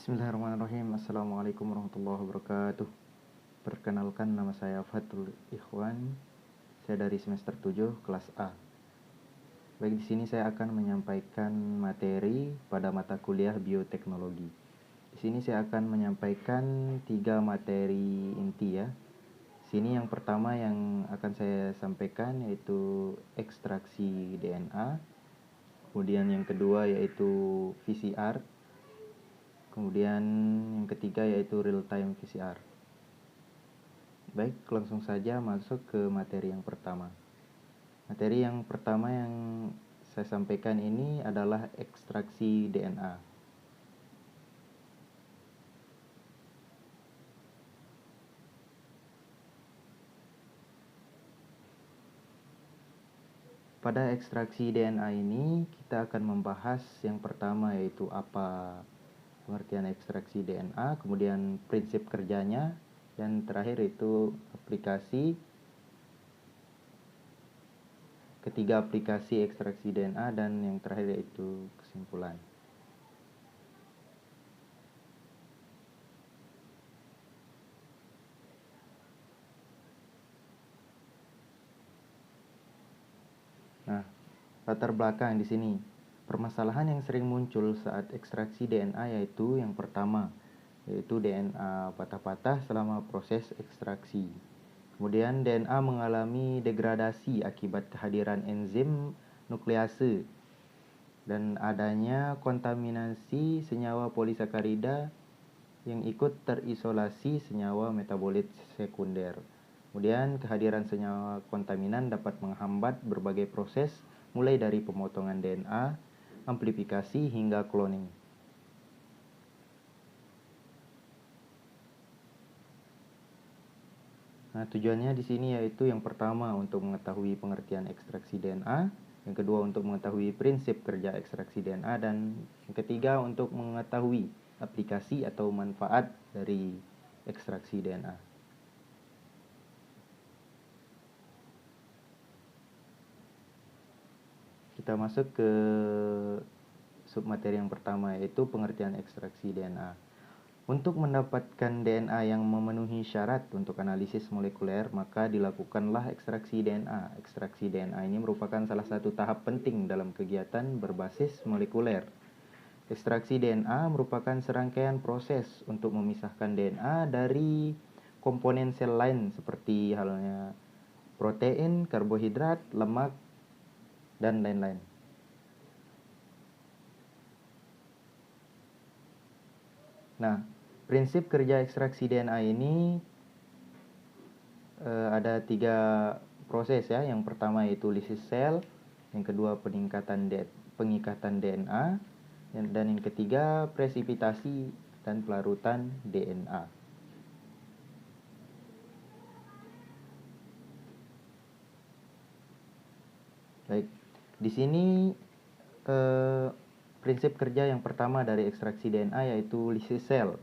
Bismillahirrahmanirrahim. Assalamualaikum warahmatullahi wabarakatuh. Perkenalkan, nama saya Fathul Ikhwan. Saya dari semester 7 kelas A. Baik, di sini saya akan menyampaikan materi pada mata kuliah bioteknologi. Di sini saya akan menyampaikan 3 materi inti ya. Sini yang pertama yang akan saya sampaikan yaitu ekstraksi DNA. Kemudian yang kedua yaitu PCR. Kemudian yang ketiga yaitu real time PCR. Baik, langsung saja masuk ke materi yang pertama. Materi yang pertama yang saya sampaikan ini adalah ekstraksi DNA. Pada ekstraksi DNA ini kita akan membahas yang pertama yaitu apa pengertian ekstraksi DNA, kemudian prinsip kerjanya, dan terakhir itu aplikasi. Ketiga, aplikasi ekstraksi DNA, dan yang terakhir yaitu kesimpulan. Nah, latar belakang di sini. Permasalahan yang sering muncul saat ekstraksi DNA yaitu yang pertama, yaitu DNA patah-patah selama proses ekstraksi. Kemudian DNA mengalami degradasi akibat kehadiran enzim nuklease dan adanya kontaminasi senyawa polisakarida yang ikut terisolasi senyawa metabolit sekunder. Kemudian kehadiran senyawa kontaminan dapat menghambat berbagai proses mulai dari pemotongan DNA, amplifikasi hingga cloning. Nah, tujuannya di sini yaitu yang pertama untuk mengetahui pengertian ekstraksi DNA, yang kedua untuk mengetahui prinsip kerja ekstraksi DNA, dan yang ketiga untuk mengetahui aplikasi atau manfaat dari ekstraksi DNA. Kita masuk ke submateri yang pertama yaitu pengertian ekstraksi DNA. Untuk mendapatkan DNA yang memenuhi syarat untuk analisis molekuler, maka dilakukanlah ekstraksi DNA. Ekstraksi DNA ini merupakan salah satu tahap penting dalam kegiatan berbasis molekuler. Ekstraksi DNA merupakan serangkaian proses untuk memisahkan DNA dari komponen sel lain seperti halnya protein, karbohidrat, lemak, dan lain-lain. Nah, prinsip kerja ekstraksi DNA ini ada 3 proses ya. Yang pertama yaitu lisis sel, yang kedua pengikatan DNA, dan yang ketiga presipitasi dan pelarutan DNA. Baik, di sini prinsip kerja yang pertama dari ekstraksi DNA yaitu lisis sel.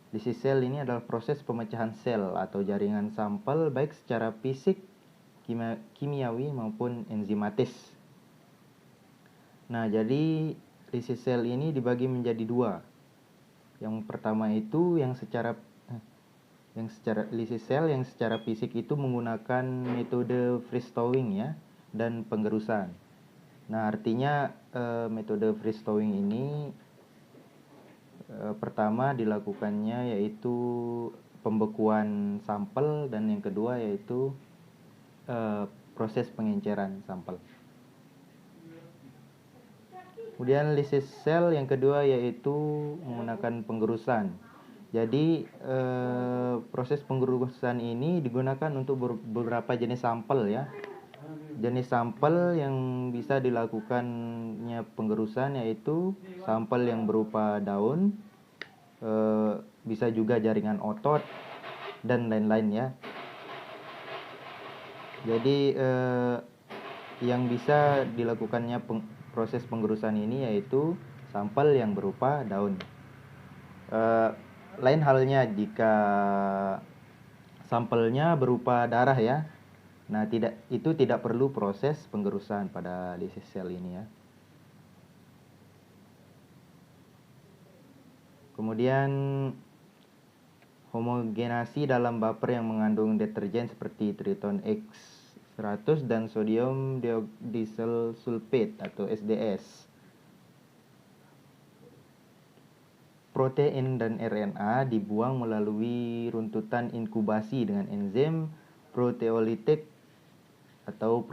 Lisis sel ini adalah proses pemecahan sel atau jaringan sampel baik secara fisik, kimiawi maupun enzimatis. Nah, jadi lisis sel ini dibagi menjadi 2. Yang pertama itu yang secara lisis sel yang secara fisik itu menggunakan metode freeze thawing ya, dan penggerusan. Nah, artinya metode freeze thawing ini pertama dilakukannya yaitu pembekuan sampel, dan yang kedua yaitu proses pengenceran sampel. Kemudian lisis sel yang kedua yaitu menggunakan penggerusan. Jadi proses penggerusan ini digunakan untuk beberapa jenis sampel ya. Jenis sampel yang bisa dilakukannya penggerusan yaitu sampel yang berupa daun, bisa juga jaringan otot, dan lain-lain ya. Jadi yang bisa dilakukannya proses penggerusan ini yaitu sampel yang berupa daun. Lain halnya jika sampelnya berupa darah ya. Nah, itu tidak perlu proses penggerusan pada lisis sel ini ya. Kemudian homogenasi dalam buffer yang mengandung deterjen seperti triton X100 dan sodium diisel sulfate atau SDS. Protein dan RNA dibuang melalui runtutan inkubasi dengan enzim proteolitik atau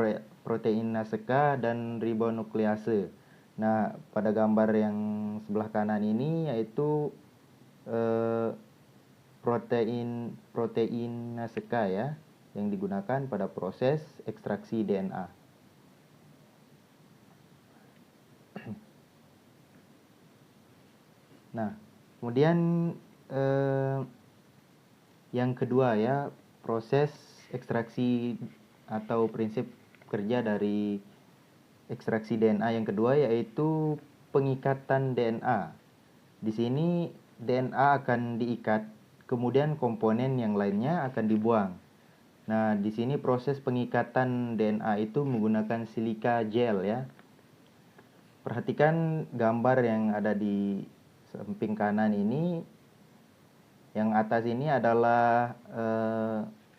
proteinaseka dan ribonuklease. Nah, pada gambar yang sebelah kanan ini yaitu proteinaseka ya, yang digunakan pada proses ekstraksi DNA. Nah, kemudian yang kedua ya, proses ekstraksi atau prinsip kerja dari ekstraksi DNA yang kedua yaitu pengikatan DNA. Di sini DNA akan diikat, kemudian komponen yang lainnya akan dibuang. Nah, di sini proses pengikatan DNA itu menggunakan silika gel ya. Perhatikan gambar yang ada di samping kanan ini. Yang atas ini adalah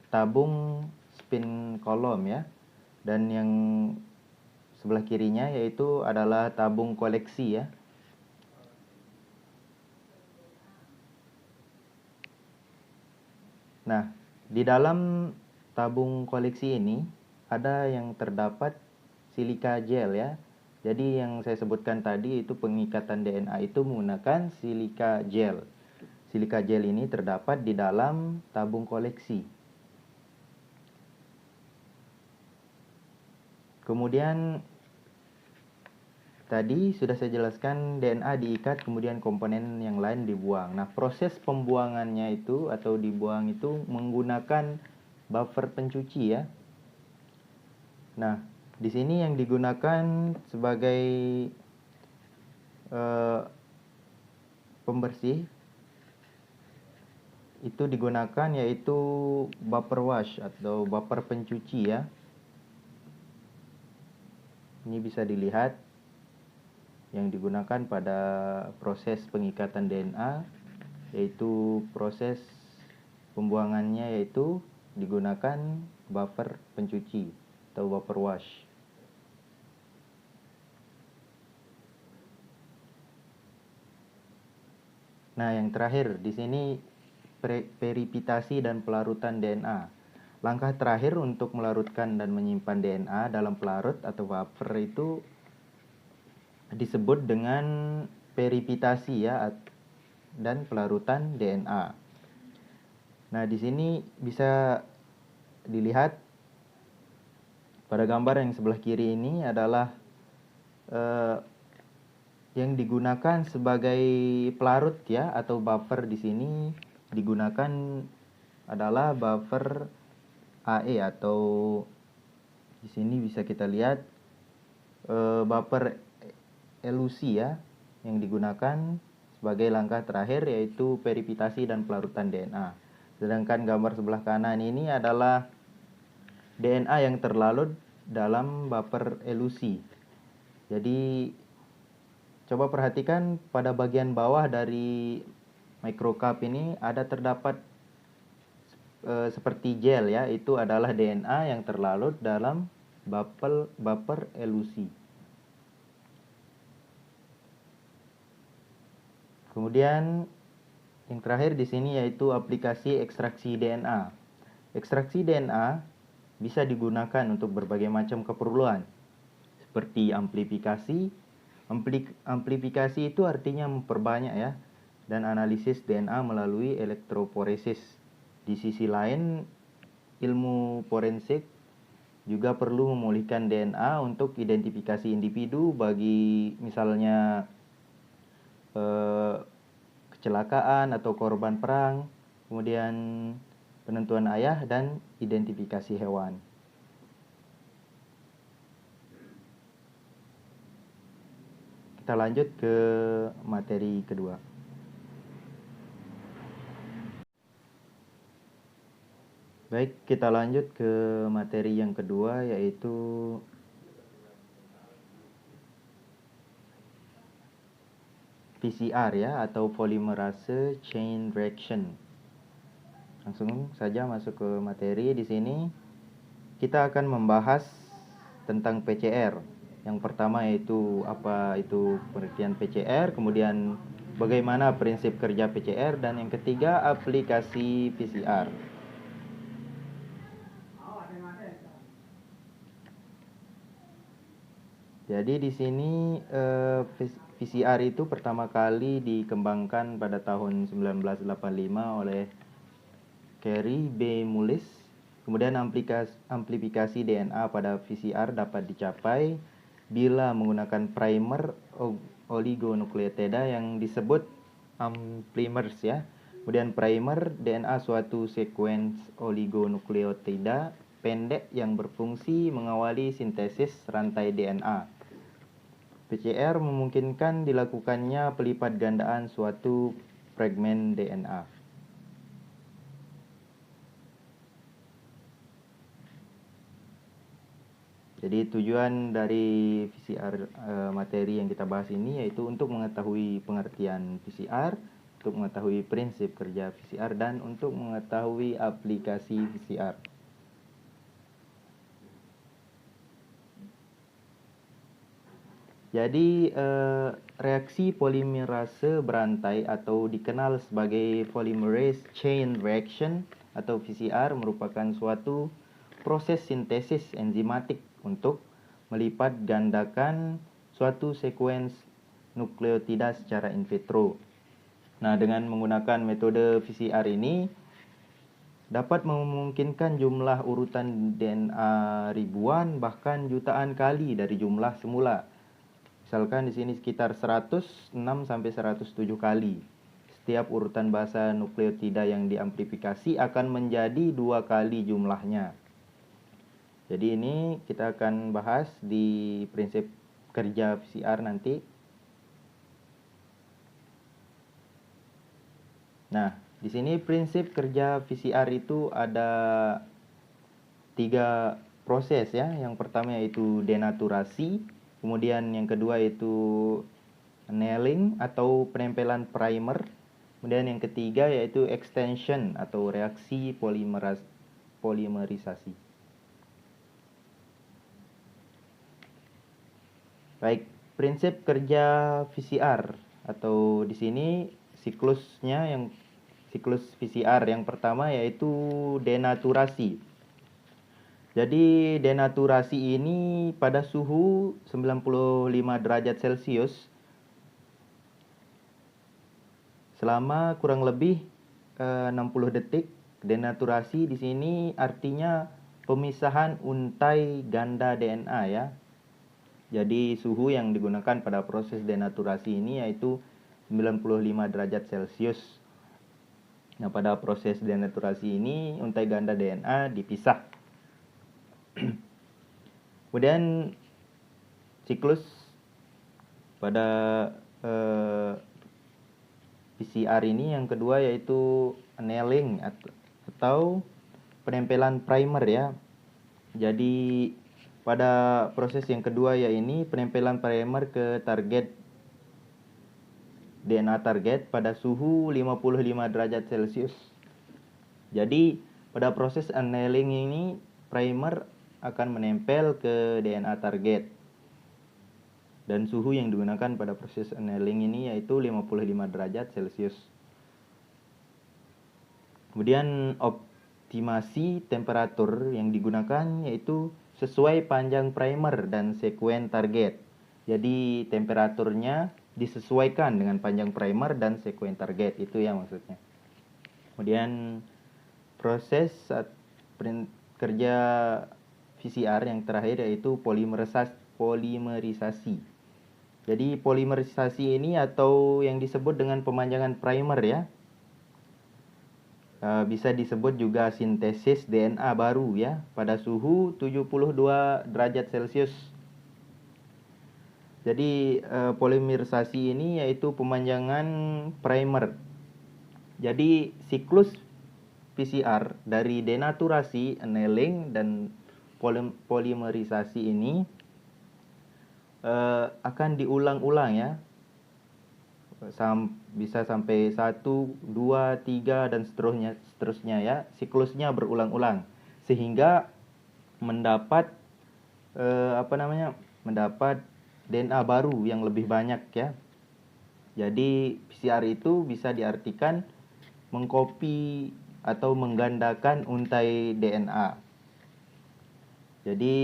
tabung spin kolom ya. Dan yang sebelah kirinya yaitu adalah tabung koleksi ya. Nah, di dalam tabung koleksi ini ada yang terdapat silika gel ya. Jadi yang saya sebutkan tadi itu pengikatan DNA itu menggunakan silika gel. Silika gel ini terdapat di dalam tabung koleksi. Kemudian tadi sudah saya jelaskan DNA diikat kemudian komponen yang lain dibuang. Nah, proses pembuangannya itu atau dibuang itu menggunakan buffer pencuci ya. Nah, di sini yang digunakan sebagai pembersih itu digunakan yaitu buffer wash atau buffer pencuci ya. Ini bisa dilihat yang digunakan pada proses pengikatan DNA yaitu proses pembuangannya yaitu digunakan buffer pencuci atau buffer wash. Nah, yang terakhir di sini peripitasi dan pelarutan DNA. Langkah terakhir untuk melarutkan dan menyimpan DNA dalam pelarut atau buffer itu disebut dengan peripitasi ya dan pelarutan DNA. Nah, di sini bisa dilihat pada gambar yang sebelah kiri ini adalah yang digunakan sebagai pelarut ya atau buffer di sini digunakan adalah buffer AE atau di sini bisa kita lihat buffer elusi ya yang digunakan sebagai langkah terakhir yaitu peripitasi dan pelarutan DNA. Sedangkan gambar sebelah kanan ini adalah DNA yang terlarut dalam buffer elusi. Jadi coba perhatikan pada bagian bawah dari microcup ini ada terdapat seperti gel ya, itu adalah DNA yang terlarut dalam buffer elusi. Kemudian yang terakhir di sini yaitu aplikasi ekstraksi DNA. Ekstraksi DNA bisa digunakan untuk berbagai macam keperluan seperti amplifikasi. Amplifikasi itu artinya memperbanyak ya, dan analisis DNA melalui elektroforesis. Di sisi lain, ilmu forensik juga perlu memulihkan DNA untuk identifikasi individu bagi misalnya kecelakaan atau korban perang, kemudian penentuan ayah dan identifikasi hewan. Kita lanjut ke materi kedua. Baik, kita lanjut ke materi yang kedua yaitu PCR ya, atau polymerase chain reaction. Langsung saja masuk ke materi. Di sini kita akan membahas tentang PCR. Yang pertama yaitu apa itu pengertian PCR, kemudian bagaimana prinsip kerja PCR, dan yang ketiga aplikasi PCR. Jadi di sini PCR itu pertama kali dikembangkan pada tahun 1985 oleh Carey B. Mullis. Kemudian amplifikasi DNA pada PCR dapat dicapai bila menggunakan primer oligonukleotida yang disebut amplimers ya. Kemudian primer DNA suatu sekuens oligonukleotida pendek yang berfungsi mengawali sintesis rantai DNA. PCR memungkinkan dilakukannya pelipat gandaan suatu fragmen DNA. Jadi tujuan dari PCR materi yang kita bahas ini yaitu untuk mengetahui pengertian PCR, untuk mengetahui prinsip kerja PCR, dan untuk mengetahui aplikasi PCR. Jadi reaksi polimerase berantai atau dikenal sebagai polymerase chain reaction atau PCR merupakan suatu proses sintesis enzimatik untuk melipat gandakan suatu sekuens nukleotida secara in vitro. Nah, dengan menggunakan metode PCR ini dapat memungkinkan jumlah urutan DNA ribuan bahkan jutaan kali dari jumlah semula. Misalkan di sini sekitar 106 sampai 107 kali. Setiap urutan basa nukleotida yang diamplifikasi akan menjadi 2 kali jumlahnya. Jadi ini kita akan bahas di prinsip kerja PCR nanti. Nah, di sini prinsip kerja PCR itu ada 3 proses ya. Yang pertama yaitu denaturasi, kemudian yang kedua yaitu annealing atau penempelan primer, kemudian yang ketiga yaitu extension atau reaksi polimerisasi. Baik, prinsip kerja PCR atau di sini siklusnya, yang siklus PCR yang pertama yaitu denaturasi. Jadi denaturasi ini pada suhu 95 derajat Celcius selama kurang lebih 60 detik. Denaturasi di sini artinya pemisahan untai ganda DNA ya. Jadi suhu yang digunakan pada proses denaturasi ini yaitu 95 derajat Celcius. Nah, pada proses denaturasi ini untai ganda DNA dipisah. Kemudian siklus pada PCR ini yang kedua yaitu annealing atau penempelan primer ya. Jadi pada proses yang kedua ya ini penempelan primer ke target DNA target pada suhu 55 derajat Celcius. Jadi pada proses annealing ini primer akan menempel ke DNA target. Dan suhu yang digunakan pada proses annealing ini yaitu 55 derajat Celcius. Kemudian optimasi temperatur yang digunakan yaitu sesuai panjang primer dan sekuen target. Jadi temperaturnya disesuaikan dengan panjang primer dan sekuen target, itu ya maksudnya. Kemudian proses kerja PCR yang terakhir yaitu polimerisasi. Jadi polimerisasi ini atau yang disebut dengan pemanjangan primer ya, bisa disebut juga sintesis DNA baru ya pada suhu 72 derajat Celcius. Jadi polimerisasi ini yaitu pemanjangan primer. Jadi siklus PCR dari denaturasi, annealing, dan polimerisasi ini akan diulang-ulang ya. bisa sampai 1, 2, 3 dan seterusnya ya. Siklusnya berulang-ulang sehingga mendapat mendapat DNA baru yang lebih banyak ya. Jadi PCR itu bisa diartikan mengcopy atau menggandakan untai DNA. Jadi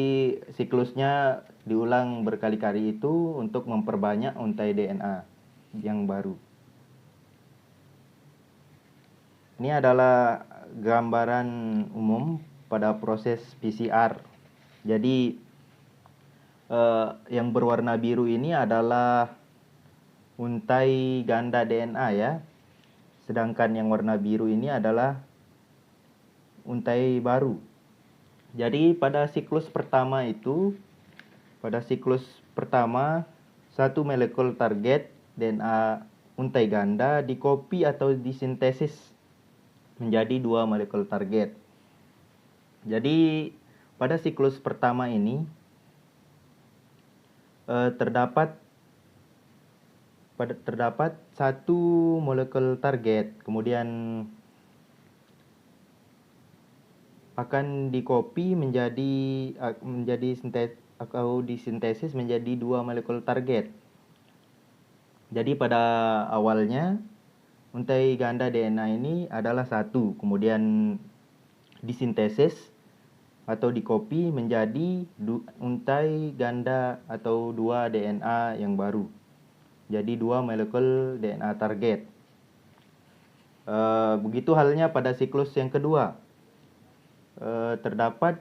siklusnya diulang berkali-kali itu untuk memperbanyak untai DNA yang baru. Ini adalah gambaran umum pada proses PCR. Jadi yang berwarna biru ini adalah untai ganda DNA ya. Sedangkan yang warna biru ini adalah untai baru. Jadi pada siklus pertama satu molekul target DNA untai ganda dikopi atau disintesis menjadi 2 molekul target. Jadi pada siklus pertama ini terdapat satu molekul target, kemudian akan dikopi menjadi disintesis menjadi 2 molekul target. Jadi pada awalnya untai ganda DNA ini adalah satu, kemudian disintesis atau dikopi menjadi untai ganda atau 2 DNA yang baru. Jadi 2 molekul DNA target. Begitu halnya pada siklus yang kedua. Terdapat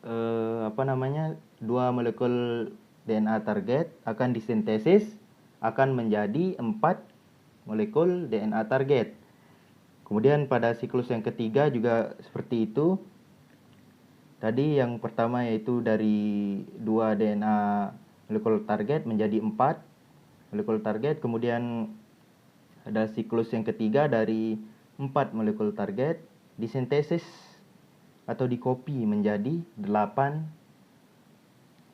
2 molekul DNA target akan disintesis akan menjadi 4 molekul DNA target. Kemudian pada siklus yang ketiga juga seperti itu. Tadi yang pertama yaitu dari 2 DNA molekul target menjadi 4 molekul target. Kemudian ada siklus yang ketiga dari 4 molekul target disintesis atau dikopi menjadi 8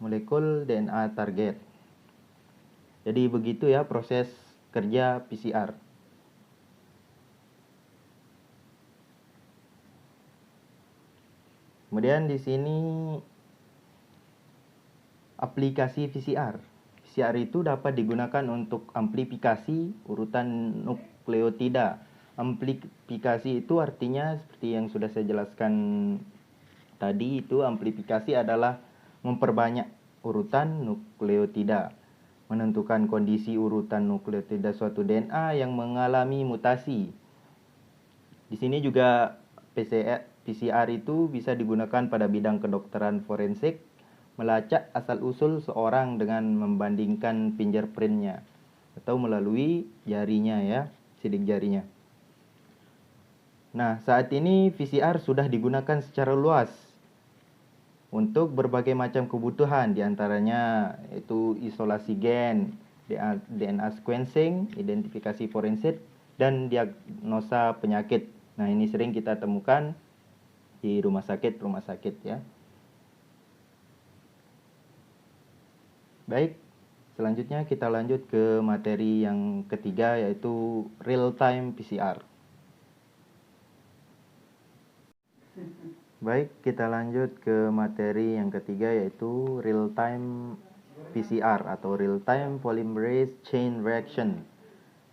molekul DNA target. Jadi begitu ya proses kerja PCR. Kemudian di sini aplikasi PCR. PCR itu dapat digunakan untuk amplifikasi urutan nukleotida. Amplifikasi itu artinya seperti yang sudah saya jelaskan tadi, itu amplifikasi adalah memperbanyak urutan nukleotida, menentukan kondisi urutan nukleotida suatu DNA yang mengalami mutasi. Di sini juga PCR itu bisa digunakan pada bidang kedokteran forensik, melacak asal-usul seorang dengan membandingkan fingerprintnya atau melalui jarinya ya, sidik jarinya. Nah, saat ini PCR sudah digunakan secara luas untuk berbagai macam kebutuhan, diantaranya yaitu isolasi gen, DNA sequencing, identifikasi forensik, dan diagnosa penyakit. Nah, ini sering kita temukan di rumah sakit ya. Baik, selanjutnya kita lanjut ke materi yang ketiga yaitu real-time PCR. Baik, kita lanjut ke materi yang ketiga yaitu real-time PCR atau real-time polymerase chain reaction.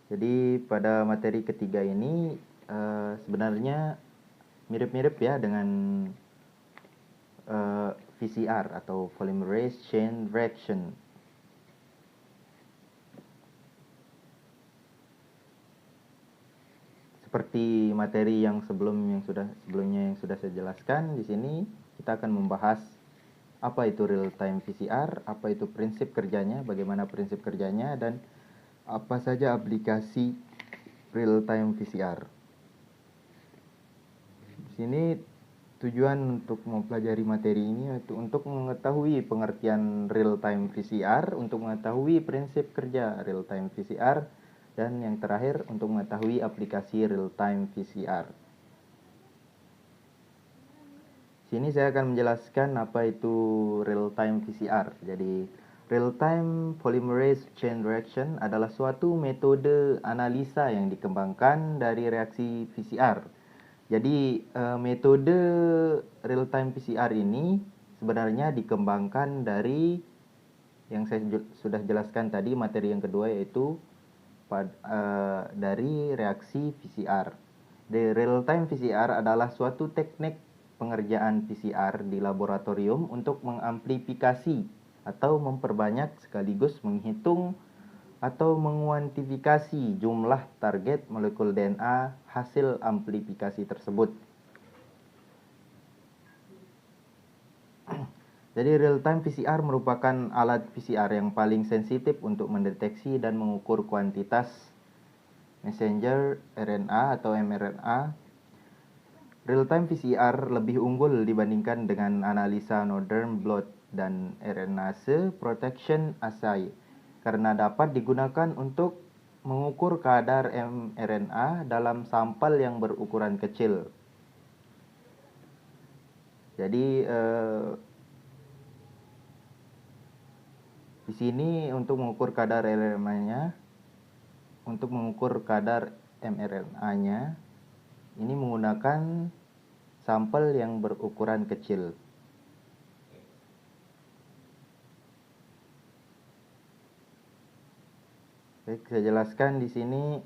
Jadi pada materi ketiga ini sebenarnya mirip-mirip ya dengan PCR atau polymerase chain reaction. Seperti materi yang sebelumnya yang sudah saya jelaskan, di sini kita akan membahas apa itu real time PCR, apa itu prinsip kerjanya, bagaimana prinsip kerjanya, dan apa saja aplikasi real time PCR. Di sini tujuan untuk mempelajari materi ini yaitu untuk mengetahui pengertian real time PCR, untuk mengetahui prinsip kerja real time PCR, dan yang terakhir untuk mengetahui aplikasi real time PCR. Sini saya akan menjelaskan apa itu real time PCR. Jadi Real-time polymerase chain reaction adalah suatu metode analisa yang dikembangkan dari reaksi PCR. Jadi metode real-time PCR ini sebenarnya dikembangkan dari yang saya sudah jelaskan tadi, materi yang kedua, yaitu dari reaksi PCR. The real-time PCR adalah suatu teknik pengerjaan PCR di laboratorium untuk mengamplifikasi atau memperbanyak sekaligus menghitung atau menguantifikasi jumlah target molekul DNA hasil amplifikasi tersebut. Jadi real-time PCR merupakan alat PCR yang paling sensitif untuk mendeteksi dan mengukur kuantitas messenger RNA atau mRNA. Real-time PCR lebih unggul dibandingkan dengan analisa Northern blot dan RNase protection assay karena dapat digunakan untuk mengukur kadar mRNA dalam sampel yang berukuran kecil. Jadi di sini untuk mengukur kadar mRNA-nya, ini menggunakan sampel yang berukuran kecil. Baik, saya jelaskan di sini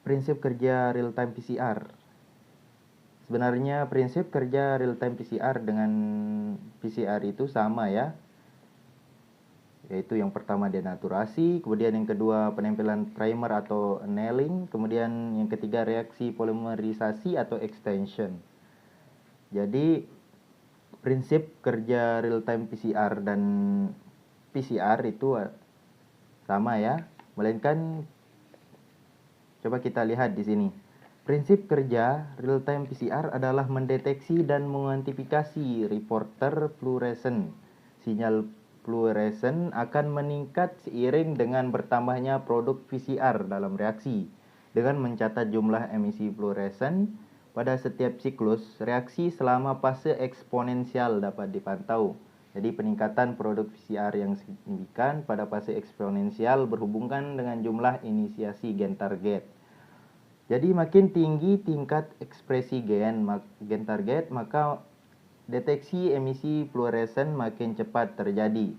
prinsip kerja real-time PCR. Sebenarnya prinsip kerja real-time PCR dengan PCR itu sama ya. Yaitu yang pertama denaturasi, kemudian yang kedua penempelan primer atau annealing, kemudian yang ketiga reaksi polimerisasi atau extension. Jadi prinsip kerja real-time PCR dan PCR itu sama ya, melainkan coba kita lihat di sini. Prinsip kerja real-time PCR adalah mendeteksi dan menguantifikasi reporter fluorescent. Sinyal fluorescent akan meningkat seiring dengan bertambahnya produk PCR dalam reaksi. Dengan mencatat jumlah emisi fluorescent pada setiap siklus reaksi selama fase eksponensial dapat dipantau. Jadi peningkatan produk PCR yang signifikan pada fase eksponensial berhubungan dengan jumlah inisiasi gen target. Jadi makin tinggi tingkat ekspresi gen target, maka deteksi emisi fluoresen makin cepat terjadi.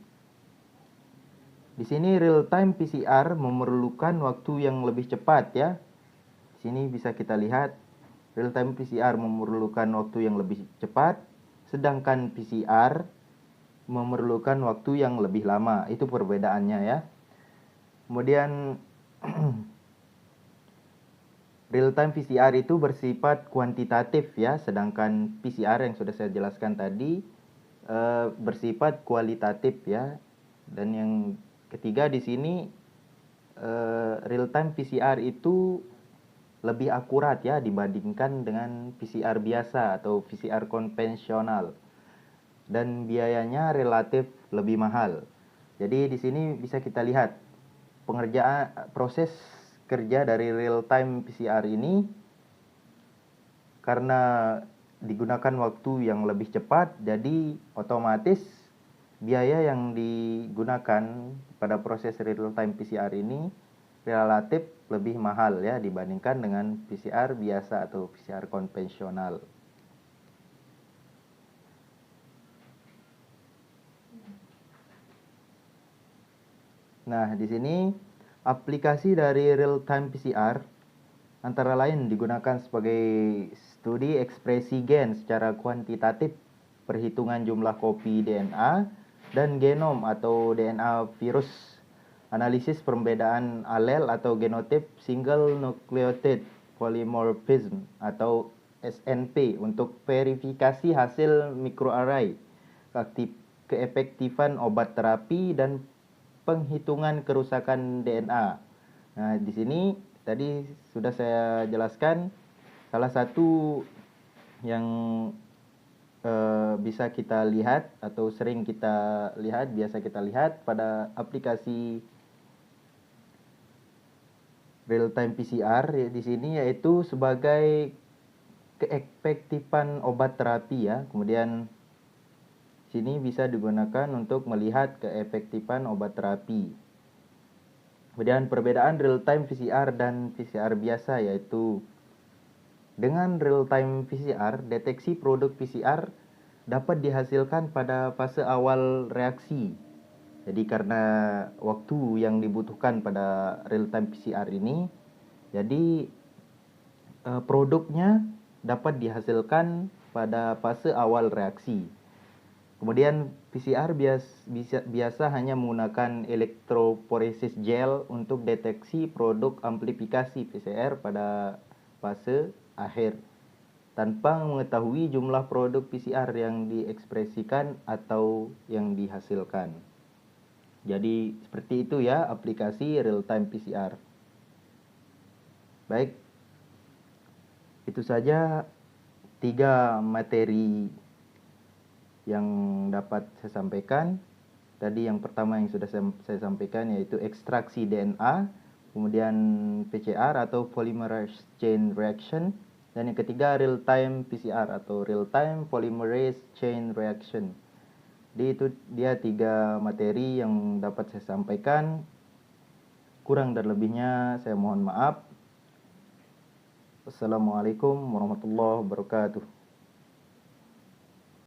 Di sini real time PCR memerlukan waktu yang lebih cepat ya. Di sini bisa kita lihat real time PCR memerlukan waktu yang lebih cepat, sedangkan PCR memerlukan waktu yang lebih lama. Itu perbedaannya ya. Kemudian real time PCR itu bersifat kuantitatif ya, sedangkan PCR yang sudah saya jelaskan tadi bersifat kualitatif ya. Dan yang ketiga di sini real time PCR itu lebih akurat ya dibandingkan dengan PCR biasa atau PCR konvensional. Dan biayanya relatif lebih mahal. Jadi di sini bisa kita lihat pengerjaan proses kerja dari real time PCR ini karena digunakan waktu yang lebih cepat, jadi otomatis biaya yang digunakan pada proses real time PCR ini relatif lebih mahal ya dibandingkan dengan PCR biasa atau PCR konvensional. Nah, di sini aplikasi dari real time PCR antara lain digunakan sebagai studi ekspresi gen secara kuantitatif, perhitungan jumlah kopi DNA dan genom atau DNA virus, analisis perbedaan alel atau genotip single nucleotide polymorphism atau SNP untuk verifikasi hasil microarray, keefektifan obat terapi dan penghitungan kerusakan DNA. Nah, di sini tadi sudah saya jelaskan salah satu yang bisa kita lihat atau sering kita lihat, biasa kita lihat pada aplikasi real time PCR ya, di sini yaitu sebagai keefektifan obat terapi ya. Kemudian Sini bisa digunakan untuk melihat keefektifan obat terapi. Kemudian perbedaan real-time PCR dan PCR biasa yaitu dengan real-time PCR, deteksi produk PCR dapat dihasilkan pada fase awal reaksi. Jadi karena waktu yang dibutuhkan pada real-time PCR ini, jadi produknya dapat dihasilkan pada fase awal reaksi. Kemudian PCR biasa hanya menggunakan elektroporesis gel untuk deteksi produk amplifikasi PCR pada fase akhir, tanpa mengetahui jumlah produk PCR yang diekspresikan atau yang dihasilkan. Jadi seperti itu ya aplikasi real-time PCR. Baik, itu saja 3 materi yang dapat saya sampaikan. Tadi yang pertama yang sudah saya sampaikan yaitu ekstraksi DNA, kemudian PCR atau polymerase chain reaction, dan yang ketiga real-time PCR atau real-time polymerase chain reaction. Jadi itu dia 3 materi yang dapat saya sampaikan. Kurang dan lebihnya saya mohon maaf. Wassalamualaikum warahmatullahi wabarakatuh.